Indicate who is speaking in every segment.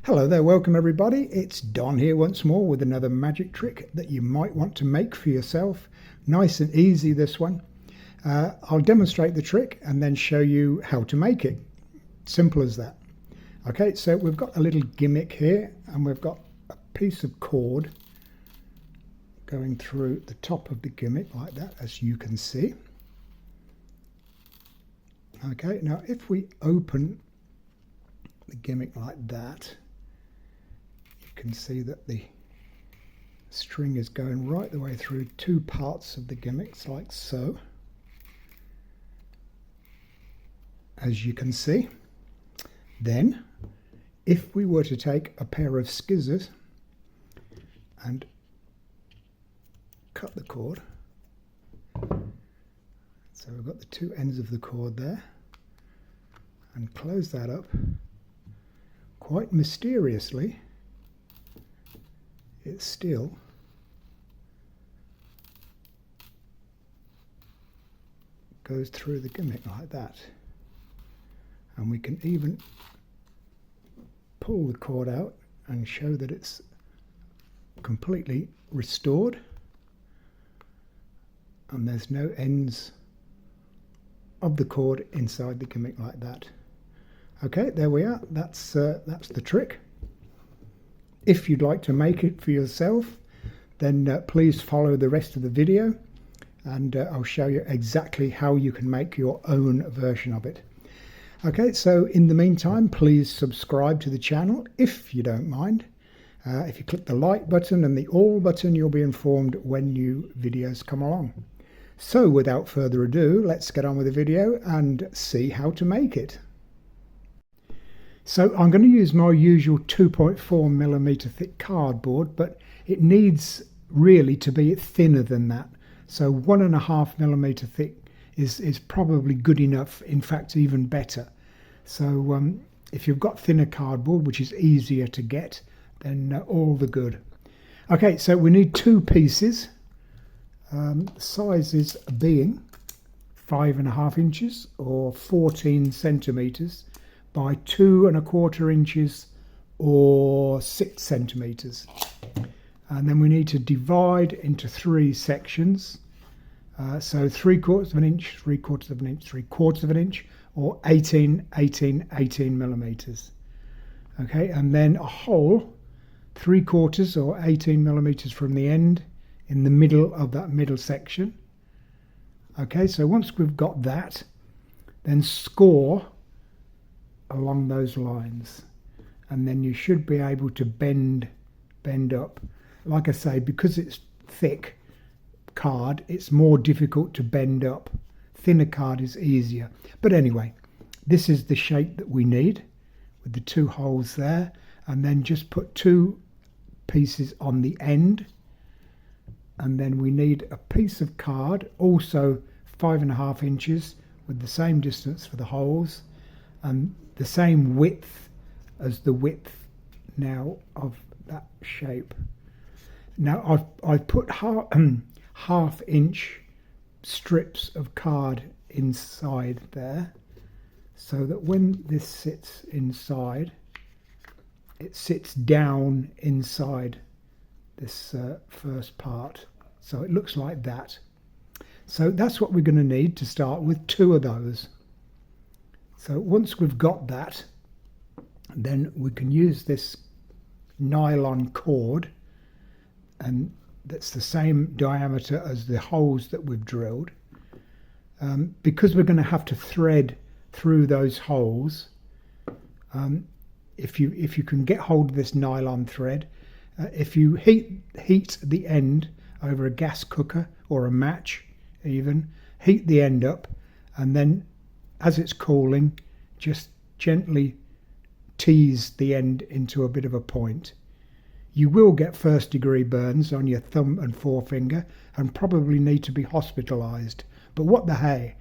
Speaker 1: Hello there, welcome everybody. It's Don here once more with another magic trick that you might want to make for yourself. Nice and easy, this one. I'll demonstrate the trick and then show you how to make it. Simple as that. Okay, so we've got a little gimmick here and we've got a piece of cord going through the top of the gimmick like that, as you can see. Okay, now if we open the gimmick like that, you can see that the string is going right the way through two parts of the gimmicks, like so, as you can see. Then if we were to take a pair of scissors and cut the cord, so we've got the two ends of the cord there, and close that up, quite mysteriously it still goes through the gimmick like that. And we can even pull the cord out and show that it's completely restored and there's no ends of the cord inside the gimmick like that. Okay, there we are. That's the trick. If you'd like to make it for yourself, then please follow the rest of the video and I'll show you exactly how you can make your own version of it. Okay, so in the meantime, please subscribe to the channel if you don't mind. If you click the like button and the all button, you'll be informed when new videos come along. So without further ado, let's get on with the video and see how to make it. So I'm going to use my usual 2.4mm thick cardboard, but it needs really to be thinner than that. So 1.5mm thick is probably good enough, in fact even better. So if you've got thinner cardboard, which is easier to get, then all the good. Okay, so we need two pieces, sizes being 5.5 inches or 14 centimeters by 2.25 inches or 6 centimeters. And then we need to divide into three sections. So 3/4 of an inch, 3/4 of an inch, 3/4 of an inch, or 18 millimeters. Okay, and then a hole 3/4 or 18 millimeters from the end in the middle of that middle section. Okay, so once we've got that, then score along those lines, and then you should be able to bend up. Like I say, because it's thick card, it's more difficult to bend up. Thinner card is easier. But anyway, this is the shape that we need with the two holes there, and then just put two pieces on the end, and then we need a piece of card, also 5.5 inches with the same distance for the holes and the same width as the width now of that shape. Now I've put half inch strips of card inside there, so that when this sits inside, it sits down inside this first part, so it looks like that. So that's what we're going to need to start with, two of those. So once we've got that, then we can use this nylon cord, and that's the same diameter as the holes that we've drilled. Because we're going to have to thread through those holes, if you can get hold of this nylon thread, if you heat the end over a gas cooker or a match, even heat the end up, and then as it's cooling, just gently tease the end into a bit of a point. You will get first-degree burns on your thumb and forefinger and probably need to be hospitalized, but what the hey,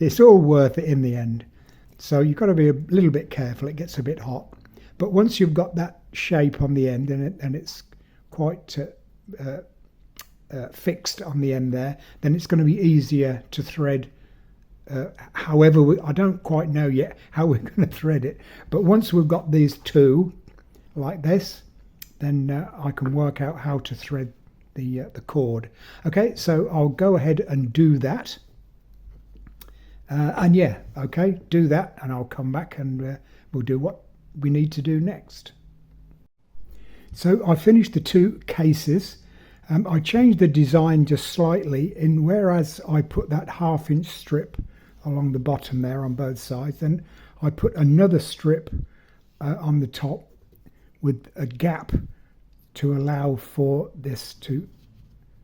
Speaker 1: it's all worth it in the end. So you've got to be a little bit careful, it gets a bit hot. But once you've got that shape on the end and it's quite fixed on the end there, then it's going to be easier to thread However, I don't quite know yet how we're going to thread it, but once we've got these two like this, then I can work out how to thread the cord. Okay, so I'll go ahead and do that. And yeah, okay, do that, and I'll come back and we'll do what we need to do next. So I finished the two cases. I changed the design just slightly, in whereas I put that 1/2 inch strip along the bottom there on both sides, then I put another strip on the top with a gap to allow for this to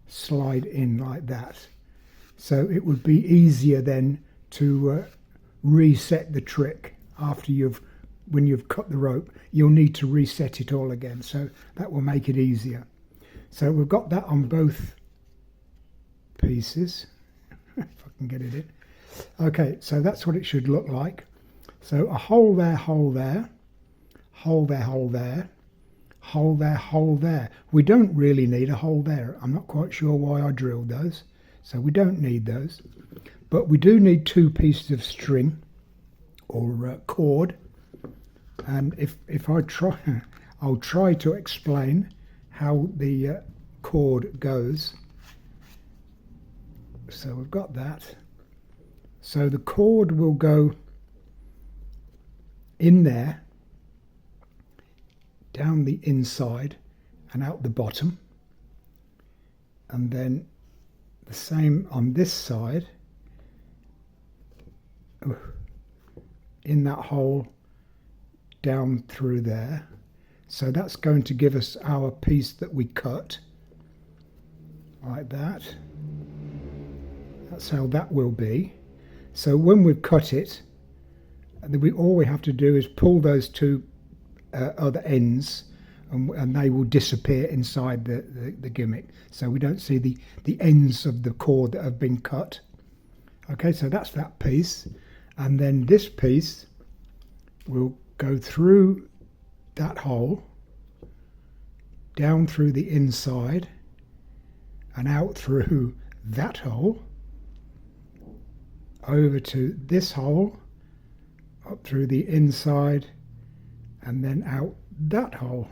Speaker 1: slide in like that. So it would be easier then to reset the trick after when you've cut the rope. You'll need to reset it all again, so that will make it easier. So we've got that on both pieces, if I can get it in. Okay, so that's what it should look like. So a hole there, hole there, hole there, hole there, hole there, hole there. We don't really need a hole there. I'm not quite sure why I drilled those, so we don't need those. But we do need 2 pieces of string or cord. And if I try, I'll try to explain how the cord goes. So we've got that. So the cord will go in there, down the inside and out the bottom, and then the same on this side, in that hole down through there. So that's going to give us our piece that we cut, like that. That's how that will be. So when we've cut it, all we have to do is pull those 2 other ends, and they will disappear inside the gimmick. So we don't see the ends of the cord that have been cut. Okay, so that's that piece. And then this piece will go through that hole, down through the inside, and out through that hole, over to this hole, up through the inside, and then out that hole.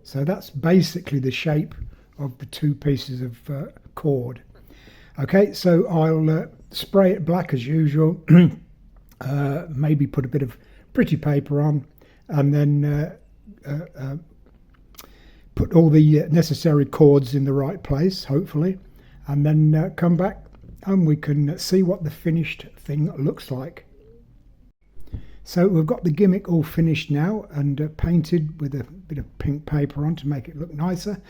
Speaker 1: So that's basically the shape of the 2 pieces of cord. Okay, so I'll spray it black as usual, maybe put a bit of pretty paper on, and then put all the necessary cords in the right place, hopefully, and then come back and we can see what the finished thing looks like. So we've got the gimmick all finished now and painted with a bit of pink paper on to make it look nicer,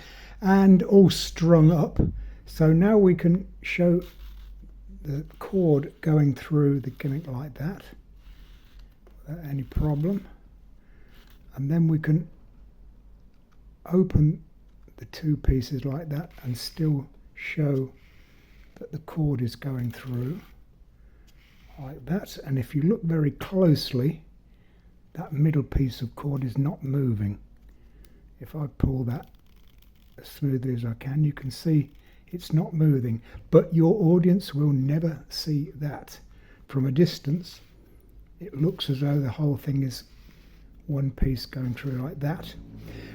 Speaker 1: and all strung up. So now we can show the cord going through the gimmick like that without any problem, and then we can open the 2 pieces like that and still show that the cord is going through like that. And if you look very closely, that middle piece of cord is not moving. If I pull that as smoothly as I can, you can see it's not moving, but your audience will never see that. From a distance, it looks as though the whole thing is one piece going through like that,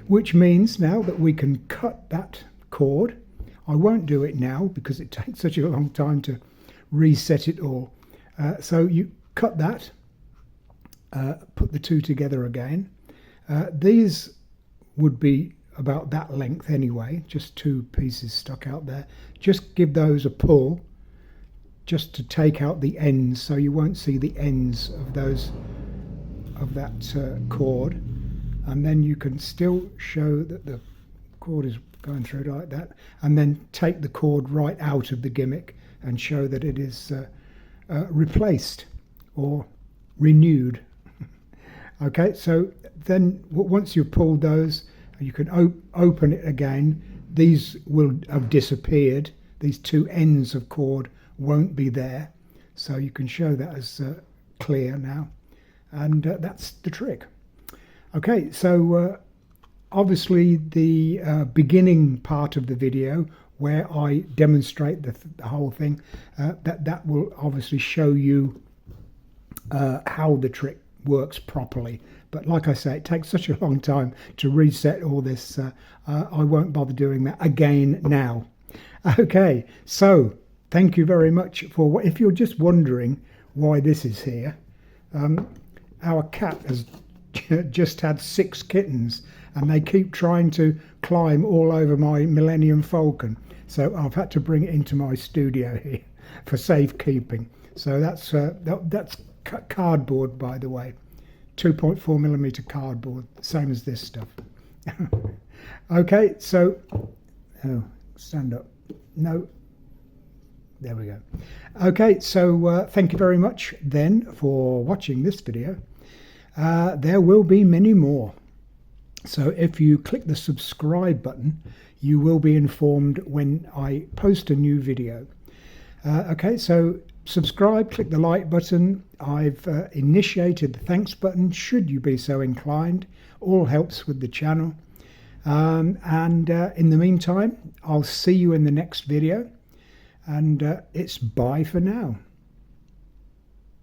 Speaker 1: which means now that we can cut that cord. I won't do it now because it takes such a long time to reset it all. So you cut that, put the 2 together again. These would be about that length anyway, just 2 pieces stuck out there. Just give those a pull just to take out the ends, so you won't see the ends of that cord, and then you can still show that the cord is going through like that, and then take the cord right out of the gimmick and show that it is replaced or renewed. Okay, so then once you've pulled those, you can open it again. These will have disappeared. These 2 ends of cord won't be there, so you can show that as clear now, and that's the trick. Okay, so obviously the beginning part of the video where I demonstrate the whole thing, that will obviously show you how the trick works properly. But like I say, it takes such a long time to reset all this. I won't bother doing that again now. Okay, so thank you very much for, if you're just wondering why this is here, our cat has just had 6 kittens and they keep trying to climb all over my Millennium Falcon. So I've had to bring it into my studio here for safekeeping. So that's cardboard, by the way, 2.4mm cardboard, same as this stuff. Okay, so, oh, stand up. No, there we go. Okay, so thank you very much then for watching this video. There will be many more. So if you click the subscribe button, you will be informed when I post a new video. Okay, so subscribe, click the like button. I've initiated the thanks button, should you be so inclined. All helps with the channel. And in the meantime, I'll see you in the next video. And it's bye for now.